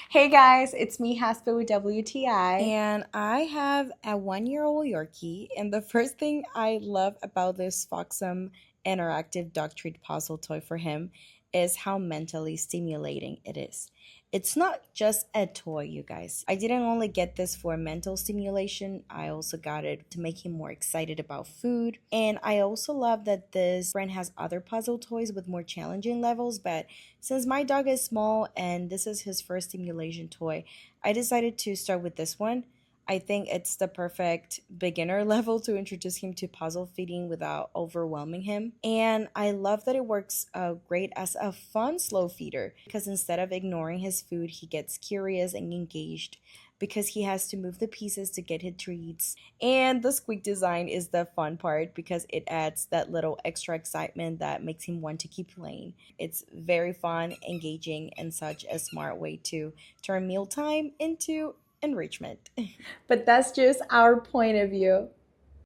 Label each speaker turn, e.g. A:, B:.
A: Hey guys, it's me, Haspa with WTI.
B: And I have a 1-year-old Yorkie, and the first thing I love about this FOXMM interactive dog treat puzzle toy for him is how mentally stimulating it is. It's not just a toy, you guys. I didn't only get this for mental stimulation, I also got it to make him more excited about food. And I also love that this brand has other puzzle toys with more challenging levels, but since my dog is small and this is his first stimulation toy, I decided to start with this one. I think it's the perfect beginner level to introduce him to puzzle feeding without overwhelming him. And I love that it works great as a fun slow feeder because instead of ignoring his food, he gets curious and engaged because he has to move the pieces to get his treats. And the squeak design is the fun part because it adds that little extra excitement that makes him want to keep playing. It's very fun, engaging, and such a smart way to turn mealtime into enrichment.
A: But that's just our point of view.